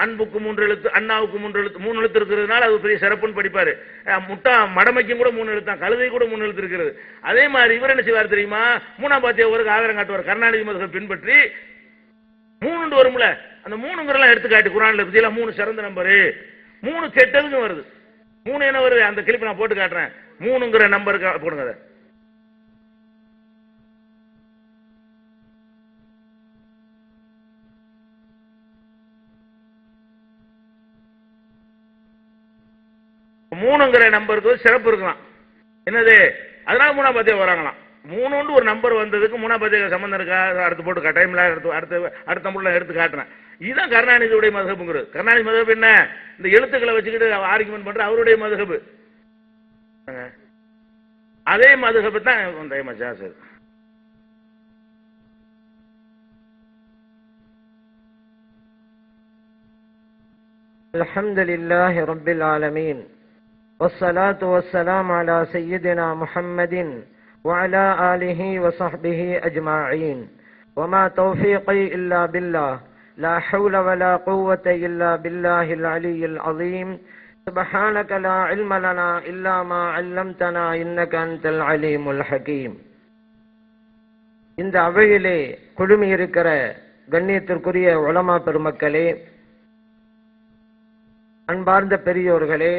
அன்புக்கு 3 எழுத்து, அண்ணாவுக்கு 3 எழுத்து, 3 எழுத்து இருக்கிறதுனால அது பெரிய சிறப்புன்னு படிப்பாரு. முட்டா மடமைக்கும் கூட 3 எழுத்தான், கழுதை கூட 3 எழுத்து இருக்கிறது. அதே மாதிரி இவர் என்ன செய்வார் தெரியுமா, 3ஆம் பாத்தியாவுக்கு ஆதாரம் காட்டுவார். கருணாநிதி மதத்தை பின்பற்றி 3 வரும்ல, அந்த 3ங்கிறலாம் எடுத்துக்காட்டு குரான்ல பத்தியில 3 சிறந்த நம்பரு, 3 கெட்டதுன்னு வருது. 3 என்ன வருது, அந்த கிளிப் நான் போட்டு காட்டுறேன். 3ங்கிற நம்பருக்கு போடுங்க. அதை மூணுங்கிற நம்பருக்கு சிறப்பு இருக்கலாம். என்னது, அதனால 3ஆம் பாத்தியா வராங்களாம். 3 ஒரு நம்பர் வந்ததுக்கு 3ஆம் பாத்தியா சம்பந்தம் இருக்கா, அடுத்து போட்டு டைம்ல அடுத்த முள்ள எடுத்து காட்டுறேன். இதுதான் கருணாநிதியுடைய மதுஹபுங்கிறது. கருணாநிதி மதுஹப் என்ன, இந்த எழுத்துக்களை வச்சுக்கிட்டு ஆர்குமெண்ட் பண்ற அவருடைய மதுஹப். அதே மதுஹப் தான் மஜாஸ். அல்ஹம்துலில்லாஹி ரப்பில் ஆலமீன் والصلاة والسلام على سيدنا محمد وعلى آله وصحبه أجمعين وما توفيقي إلا بالله لا حول ولا قوة إلا بالله العلي العظيم سبحانك لا علم لنا إلا ما علمتنا إنك أنت العليم الحكيم. இந்த அவையிலே குழுமி இருக்கிற கண்ணியத்திற்குரிய உலமா பெருமக்களே, அன்பார்ந்த பெரியோர்களே,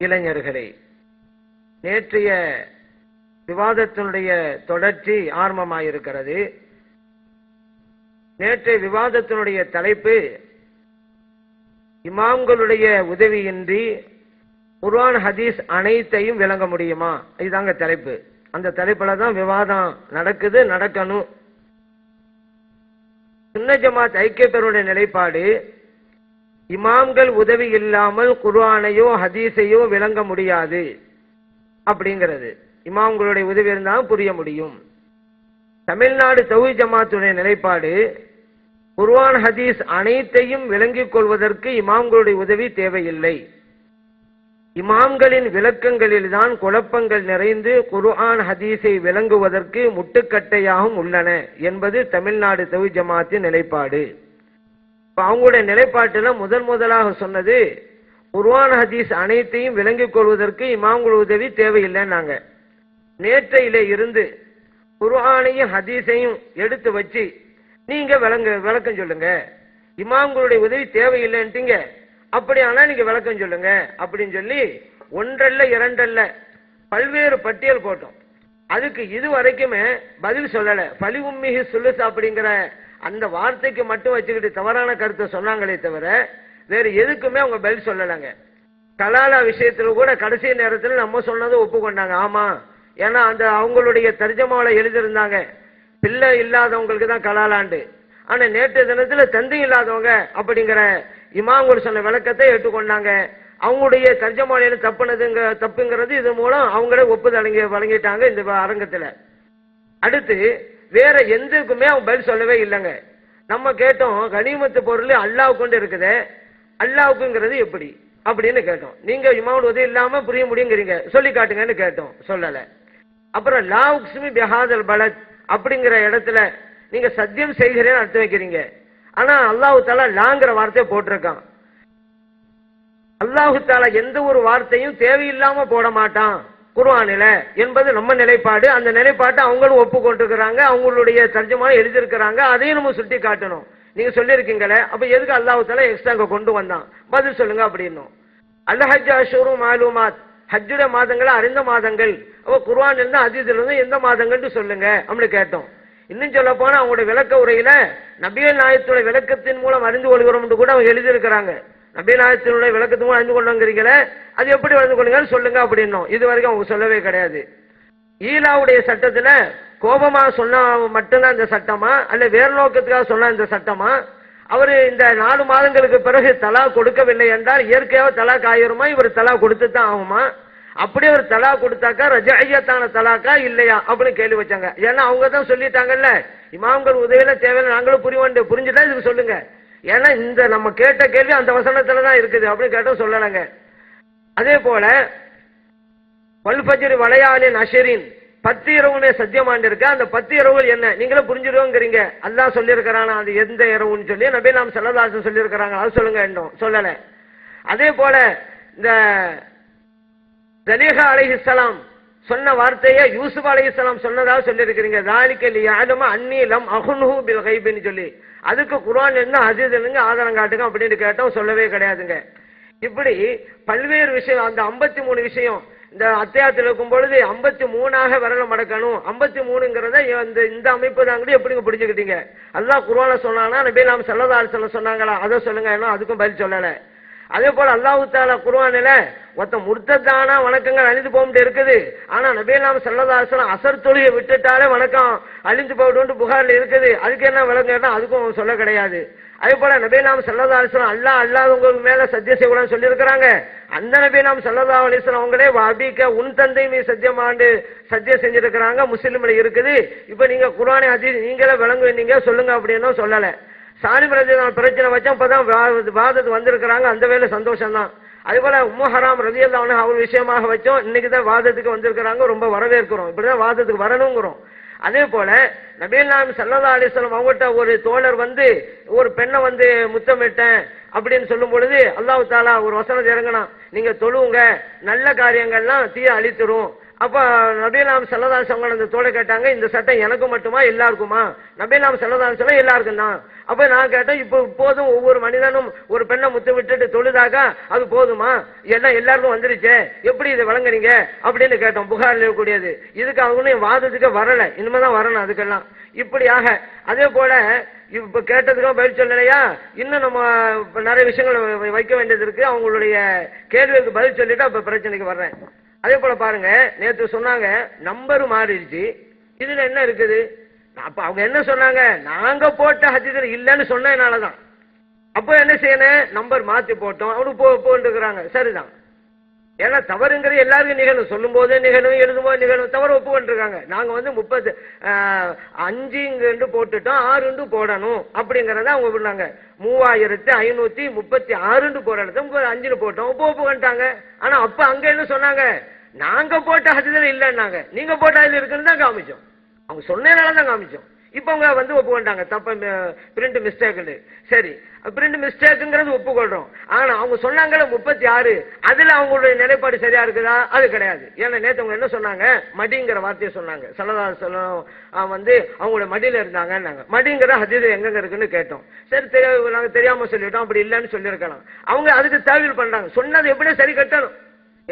இளைஞர்களே, நேற்றைய விவாதத்தினுடைய தொடர்ச்சி ஆரம்பமாயிருக்கிறது. நேற்றைய விவாதத்தினுடைய தலைப்பு இமாம்களுடைய உதவியின்றி குர்ஆன் ஹதீஸ் அனைத்தையும் விளங்க முடியுமா, இதுதாங்க தலைப்பு. அந்த தலைப்புல தான் விவாதம் நடக்குது, நடக்கணும். சுன்னத் ஜமாத் ஐக்கிய பெருடைய நிலைப்பாடு, இமாம்கள் உதவி இல்லாமல் குர்ஆனையோ ஹதீஸையோ விளங்க முடியாது அப்படிங்கிறது. இமாம்களுடைய உதவி இருந்தாலும் புரிய முடியும். தமிழ்நாடு தௌஹீத் ஜமாத்துடைய நிலைப்பாடு, குர்ஆன் ஹதீஸ் அனைத்தையும் விளங்கிக் கொள்வதற்கு இமாம்களுடைய உதவி தேவையில்லை. இமாம்களின் விளக்கங்களில் தான் குழப்பங்கள் நிறைந்து குர்ஆன் ஹதீஸை விளங்குவதற்கு முட்டுக்கட்டையாகவும் உள்ளன என்பது தமிழ்நாடு தௌஹீத் ஜமாத்தின் நிலைப்பாடு. அவங்களுடைய நிலைப்பாட்டுல முதலாக சொன்னது, குர்ஆன் ஹதீஸ் அனைத்தையும் விளங்கிக் கொள்வதற்கு இமாம்கள் உதவி தேவையில்லைன்னாங்க. நேற்றையிலே இருந்து குர்ஆனையும் ஹதீஸையும் எடுத்து வச்சு நீங்க விளக்கம் சொல்லுங்க, இமாம்களுடைய உதவி தேவையில்லைன்ட்டீங்க, அப்படியானா நீங்க விளக்கம் சொல்லுங்க அப்படின்னு சொல்லி 1 அல்ல 2 அல்ல பல்வேறு பட்டியல் போட்டோம். அதுக்கு இது வரைக்குமே பதில் சொல்லல. பலி உம்மிஹி சுலுஸ் அப்படிங்கிற அந்த வார்த்தைக்கு மட்டும் வச்சுக்கிட்டு தவறான கருத்தை சொன்னாங்களே தவிர வேற எதுக்குமே அவங்க பதில் சொல்லலைங்க. கலாலா விஷயத்துல கூட கடைசி நேரத்தில் நம்ம சொன்னதை ஒப்புக்கொண்டாங்க. ஆமா, ஏன்னா அந்த அவங்களுடைய தர்ஜமாவில எழுதியிருந்தாங்க, பிள்ளை இல்லாதவங்களுக்கு தான் கலாலாண்டு. ஆனா நேற்று தினத்துல தந்தை இல்லாதவங்க அப்படிங்கிற இமாம்கள் சொன்ன விளக்கத்தை ஏற்றுக்கொண்டாங்க. அவங்களுடைய தர்ஜமாவில தப்புங்கிறது இது மூலம் அவங்களே ஒப்புதல் வழங்கிட்டாங்க இந்த அரங்கத்துல. அடுத்து வேற எந்தக்குமே அவங்க பதில் சொல்லவே இல்லைங்க. நம்ம கேட்டோம், கனிமத்து பொருள் அல்லாஹ் கொண்டு இருக்குது, அல்லாஹ்வுக்குங்கிறது எப்படி அப்படின்னு கேட்டோம். நீங்க இமாம் உதவி இல்லாம புரிய முடியுங்கிறீங்க, சொல்லி காட்டுங்கன்னு கேட்டோம், சொல்லல. அப்புறம் லா உக்ஸ்மி பிஹாதல் பலத் அப்படிங்கிற இடத்துல நீங்க சத்தியம் செய்கிறேன்னு அர்த்தம் வைக்கிறீங்க. ஆனா அல்லாஹு தாலா லாங்கிற வார்த்தையை போட்டிருக்கான். அல்லாஹு தாலா எந்த ஒரு வார்த்தையும் தேவையில்லாம போட மாட்டான் குர்ஆனில என்பது நம்ம நிலைப்பாடு. அந்த நிலைப்பாட்டை அவங்களும் ஒப்புக்கொண்டிருக்கிறாங்க, அவங்களுடைய தர்ஜமா எழுதியிருக்கிறாங்க. அதையும் நம்ம சுட்டி காட்டணும். நீங்க சொல்லியிருக்கீங்களே, அப்ப எதுக்கு அல்லாஹ் தஆலா எக்ஸ்ட்ரா கொண்டு வந்தான், பதில் சொல்லுங்க அப்படின்னும். அல் ஹஜ் அஷ்ஹுரு மாலூமாத், ஹஜ்ஜுடைய மாதங்கள் அறிந்த மாதங்கள். அப்ப குர்ஆன் இருந்து ஹதீஸ்ல இருந்து எந்த மாதங்கள்னு சொல்லுங்க அப்படி கேட்டோம். இன்னும் சொல்ல போனா அவங்களுடைய விளக்க உரையில நபிகள் நாயகத்துடைய விளக்கத்தின் மூலம் அறிந்து கொள்கிறோம் கூட அவங்க எழுதியிருக்கிறாங்க. நபிகள் நாயகத்தினுடைய விளக்கத்தின் மூலம் அறிந்து கொள்ளுங்கிறீங்களே, அது எப்படி அறிந்து கொள்ளுங்க சொல்லுங்க அப்படின்னும். இது வரைக்கும் அவங்க சொல்லவே கிடையாது. ஈலாவுடைய சட்டத்துல கோபமா சொன்னா மட்டும்தான் இந்த சட்டமா, அல்ல வேறு நோக்கத்துக்காக சொன்னா இந்த சட்டமா? அவரு இந்த 4 மாதங்களுக்கு பிறகு தலா கொடுக்கவில்லை என்றால் இயற்கையாக தலாக் ஆயிருமா? இவர் தலா கொடுத்து தான் ஆகுமா? அப்படியே ஒரு தலா கொடுத்தாக்கா ரஜஅய்யத்தான தலாக்கா இல்லையா அப்படின்னு கேள்வி வச்சாங்க. ஏன்னா அவங்க தான் சொல்லிட்டாங்கல்ல, இமாம்கள் உதவியில தேவையில்லை, நாங்களும் புரிஞ்சுட்டா இதுக்கு சொல்லுங்க. ஏன்னா இந்த நம்ம கேட்ட கேள்வி அந்த வசனத்துல தான் இருக்குது அப்படின்னு கேட்டோம், சொல்லலைங்க. அதே போல வல்ஃபஜ்ர் வலையாலின் அஷரின் 10 இரவுனே சத்தியமாண்டு இருக்கு. அந்த 10 இரவுகள் என்ன நீங்களும் புரிஞ்சிருவோங்கிறீங்க. அல்லாஹ் சொல்லியிருக்கிறானா அது எந்த இரவுன்னு சொல்லி நபி நாம் ஸல்லல்லாஹு அலைஹி வஸல்லம் சொல்லியிருக்கிறாங்க. அது சொல்லுங்க இன்னும் சொல்லல. அதே போல இந்த ஜலீஹா அலைஹிஸ்ஸலாம் சொன்ன வார்த்தையை யூசுப் அலைஹிஸ்ஸலாம் சொன்னதாக சொல்லியிருக்கிறீங்க. ذَلِكَ لِيَعْلَمَ أَنِّي لَمْ أَخُنْهُ بِالْغَيْبِ சொல்லி அதுக்கு குர்ஆன் என்ன ஹதீஸ் என்னங்க ஆதாரம் காட்டுங்க அப்படின்னு கேட்டோம். சொல்லவே கிடையாதுங்க. இப்படி பல்வேறு விஷயம் அந்த 53 விஷயம் இந்த அத்தியாயத்தில் இருக்கும் பொழுது 53ஆக விரல மடக்கணும். 53ங்கிறத இந்த அமைப்பு தான் எப்படிங்க புரிஞ்சுக்கிட்டீங்க? அல்லாஹ் குர்ஆன்ல சொன்னானா நபி நாம் ஸல்லல்லாஹு அலைஹி வஸல்லம் சொன்னாங்களா? அதை சொல்லுங்க. ஏன்னா அதுக்கும் பதில் சொல்லல. அதே போல அல்லாஹ் தஆலா குர்ஆனில ஒருத்த முர்த்ததானா வணக்கங்கள் அழிந்து போகும் இருக்குது. ஆனா நபி நாம் ஸல்லல்லாஹு அலைஹி வஸல்லம் அசர் தொழுகை விட்டுட்டாலே வணக்கம் அழிந்து போய்டும் புகார்ல இருக்குது. அதுக்கு என்ன விளக்கம்னா அதுக்கும் சொல்ல கிடையாது. அதே போல நபி நாம் ஸல்லல்லாஹு அலைஹி வஸல்லம் அல்லாஹ்வுங்க மேல சத்தியம் செய்யக்கூடாதுன்னு சொல்லியிருக்கிறாங்க. அந்த நபி நாம் ஸல்லல்லாஹு அலைஹி வஸல்லம் அவங்களே வாபிக்க உன் தந்தை மீ சத்தியமாண்டு சத்தியம் செஞ்சிருக்கிறாங்க. முஸ்லிம்ல இருக்குது. இப்ப நீங்க குர்ஆனை ஹதீஸ் நீங்களே விளங்குவீங்க சொல்லுங்க அப்படின்னு சொல்லல. சாலிம் ரலியல்லாஹு பிரச்சனை வச்சா அப்பதான் வாதத்து வந்திருக்கிறாங்க. அந்த வேலை சந்தோஷம் தான். அதே போல உம்மு ஹராம் ரலியல்லாஹு அன்ஹா அவர் விஷயமாக வச்சோம். இன்னைக்கு தான் வாதத்துக்கு வந்திருக்கிறாங்க. ரொம்ப வரவேற்கிறோம். இப்படிதான் வாதத்துக்கு வரணுங்கிறோம். அதே போல நபிகள் நாயகம் ஸல்லல்லாஹு அலைஹி வஸல்லம் அவங்கள்ட்ட ஒரு தோழர் ஒரு பெண்ணை முத்தமிட்டேன் அப்படின்னு சொல்லும் பொழுது அல்லாஹ் தஆலா ஒரு வசனம் இறங்கினா நீங்க தொழுவுங்க நல்ல காரியங்கள்லாம் தீய அழித்துரும். அப்ப நபிகள் நாயகம் ஸல்லல்லாஹு அலைஹி வஸல்லம் அந்த தோழர் கேட்டாங்க இந்த சட்டம் எனக்கு மட்டுமா எல்லாருக்குமா? நபிகள் நாயகம் ஸல்லல்லாஹு அலைஹி வஸல்லம் எல்லாருக்கும் தான். அப்ப நான் கேட்டேன் இப்போதும் ஒவ்வொரு மனிதனும் ஒரு பெண்ணை முத்தமிட்டு தொழுதாக அது போதுமா? எல்லாம் எல்லாருக்கும் வந்துருச்சே எப்படி இதை வழங்குறீங்க அப்படின்னு கேட்டோம். புகாரில் இருக்கக்கூடியது. இதுக்கு அவங்களும் வாதத்துக்கு வரல. இனிமேதான் வரணும் அதுக்கெல்லாம். இப்படியாக அதே போல இப்ப கேட்டதுக்கும் பதில் சொல்லலையா? இன்னும் நம்ம நிறைய விஷயங்கள் வைக்க வேண்டியது இருக்கு. அவங்களுடைய கேள்விக்கு பதில் சொல்லிட்டு அப்ப பிரச்சனைக்கு வர்றேன். அதே போல பாருங்க நேற்று சொன்னாங்க நம்பர் மாறிடுச்சு. இதுல என்ன இருக்குது? அப்ப அவங்க என்ன சொன்னாங்க? நாங்க போட்ட ஹதீஸ்ல இல்லன்னு சொன்னதுனாலதான். அப்ப என்ன செய்யணும்? நம்பர் மாத்தி போட்டோம். அவனுக்கு போட்டுக்கிறாங்க. சரிதான். ஏன்னா தவறுங்கிறது எல்லாருக்கும் நிகழும். சொல்லும் போதே நிகழும், எழுதும் போது நிகழும். தவறு ஒப்புக்கொண்டிருக்காங்க. நாங்க 35 போட்டுட்டோம் 6 போடணும் அப்படிங்கறத அவங்க விடுறாங்க. 3536 போற இடத்துல 5 போட்டோம். ஒப்புக்கொண்டாங்க. ஆனா அப்ப அங்க என்ன சொன்னாங்க? நாங்க போட்ட ஹதீஸ்ல இல்லன்னாங்க. நீங்க போட்ட ஹதீஸ்ல இருக்குன்னு தான் காமிச்சோம். அவங்க சொன்னதுனாலதான் காமிச்சோம். இப்ப அவங்க ஒப்புக்கொண்டாங்க. தப்ப பிரிண்ட் மிஸ்டேக். சரி பிரிண்ட் மிஸ்டேக்ங்கிறது ஒப்புக்கொள்றோம். ஆனா அவங்க சொன்னாங்கல்ல 36 அதுல அவங்களுடைய நிலைப்பாடு சரியா இருக்குதா? அது கிடையாது. ஏன்னா நேத்து அவங்க என்ன சொன்னாங்க? மடிங்கிற வார்த்தையை சொன்னாங்க. ஸல்லல்லாஹு அலைஹி வஸல்லம் அவங்களோட மடியில இருந்தாங்க. மடிங்கிற ஹதீஸ் எங்க இருக்குன்னு கேட்டோம். சரி நாங்க தெரியாம சொல்லிட்டோம். அப்படி இல்லைன்னு சொல்லியிருக்கலாம். அவங்க அதுக்கு தாவீல் பண்றாங்க. சொன்னது எப்படி சரி கட்டணும்?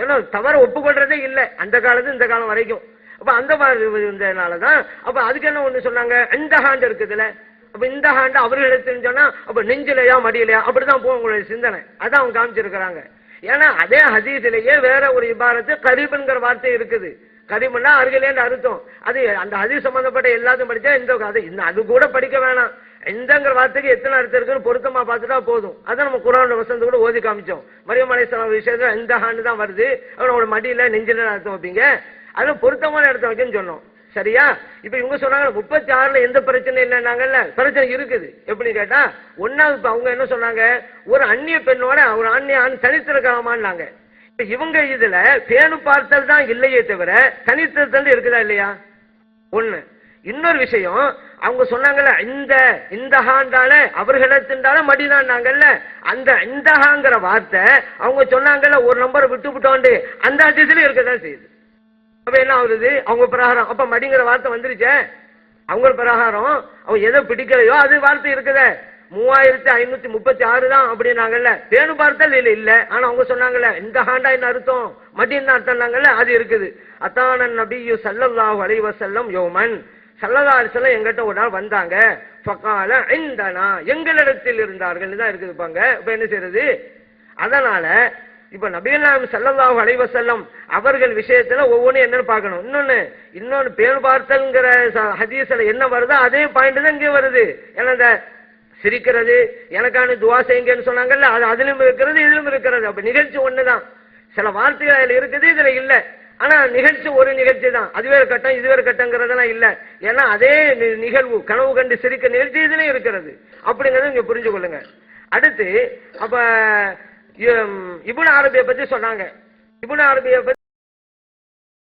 ஏன்னா தவற ஒப்புக்கொள்றதே இல்லை அந்த காலத்து இந்த காலம் வரைக்கும். அப்ப அந்த மாதிரி இருந்ததுனாலதான் அப்ப அதுக்கு என்ன ஒண்ணு சொன்னாங்க? இந்த ஹாண்ட் இருக்குதுல. அப்ப இந்த ஹாண்ட் அவர்கள் சொன்னா அப்ப நெஞ்சிலையா மடியிலையா அப்படிதான் போகும் உங்களுடைய சிந்தனை. அதான் அவங்க காமிச்சிருக்கிறாங்க. ஏன்னா அதே ஹதீஸிலேயே வேற ஒரு இபாரத்து கரீபுங்கிற வார்த்தை இருக்குது. கரீபுன்னா அருகிலேன்னு அர்த்தம். அது அந்த ஹதீஸ் சம்பந்தப்பட்ட எல்லாத்தையும் படிச்சா அது கூட படிக்க வேணாம். இந்தங்கிற வார்த்தைக்கு எத்தனை அர்த்தம் இருக்குன்னு பொருத்தமா பார்த்துட்டா போதும். அதான் நம்ம குர்ஆன் வசனத்தை கூட ஓதி காமிச்சோம். மரியம் அலைஹிஸ்ஸலாம் விஷயத்துல இந்த ஹாண்டு தான் வருது. அவனோட மடியில நெஞ்சில அர்த்தம் வைப்பீங்க. அதுல பொருத்தமான இடத்த வைக்கன்னு சொன்னோம். சரியா? இப்ப இவங்க சொன்னாங்க 36ல எந்த பிரச்சனை இல்லைன்னாங்கல்ல. பிரச்சனை இருக்குது. எப்படி கேட்டா ஒன்னாவது அவங்க என்ன சொன்னாங்க? ஒரு அந்நிய பெண்ணோட ஒரு அந்நிய ஆண் தனித்திருக்கலாமான்னாங்க. இப்ப இவங்க இதுல பேணு பார்த்தல் தான் இல்லையே தவிர தனித்திருத்தல் இருக்குதா இல்லையா? ஒண்ணு. இன்னொரு விஷயம் அவங்க சொன்னாங்கல்ல இந்த ஹாண்டால அவர்களிடத்தின்றால மடிதான்னாங்கல்ல. அந்த இந்த ஹாங்கிற வார்த்தை அவங்க சொன்னாங்கல்ல ஒரு நம்பரை விட்டுவிட்டோண்டு அந்த ஹதீஸ்ல இருக்கதான் செய்யுது. அப்ப என்ன ஆகுது? அவங்க பிரகாரம் அப்ப மடிங்கிற வார்த்தை வந்துருச்சே. அவங்க பிரகாரம் அவங்க எதை பிடிக்கலையோ அது வார்த்தை இருக்குதே. 3536 தான் அப்படின்னாங்கல்ல. பேணு பார்த்தல் இல்ல. ஆனா அவங்க சொன்னாங்கல்ல இந்த ஹாண்டா என்ன அர்த்தம்? மடின்னு அர்த்தம்னாங்கல்ல. அது இருக்குது. அத்தானன் நபியு ஸல்லல்லாஹு அலைஹி வஸல்லம் யௌமன் ஸல்லல்லாஹு அலைஹி வஸல்லம் எங்கிட்ட ஒரு நாள் வந்தாங்க. ஃபகால இந்தனா எங்களிடத்தில் இருந்தார்கள் தான் இருக்குது பாங்க. இப்ப என்ன செய்யறது? அதனால இப்ப நபிகள் நாயகம் ஸல்லல்லாஹு அலைஹி வஸல்லம் அவர்கள் விஷயத்துல ஒவ்வொன்றும் என்னன்னு பார்க்கணும். இன்னொன்னு பேணு பார்த்தல்ங்கிற ஹதீஸ்ல என்ன வருதோ அதே பாயிண்ட் தான் இங்கே வருது. ஏன்னா இந்த சிரிக்கிறது எனக்கான துவா செய்யுங்கன்னு சொன்னாங்கல்ல. அது அதிலும் இருக்கிறது இதிலும் இருக்கிறது. அப்ப நிகழ்ச்சி ஒண்ணுதான். சில வார்த்தைகள் அதுல இருக்குது இதுல இல்ல. ஆனா நிகழ்ச்சி ஒரு நிகழ்ச்சி தான். அது வேறு கட்டம் இது வேறு கட்டங்கிறதெல்லாம் இல்ல. ஏன்னா அதே நிகழ்வு கனவு கண்டு சிரிக்க நிகழ்ச்சி இதுலயும் இருக்கிறது. அப்படிங்கறத இங்க புரிஞ்சு கொள்ளுங்க. அடுத்து அப்ப இப்னு அரபியை பத்தி சொன்னாங்க. இப்னு அரபியை பத்தி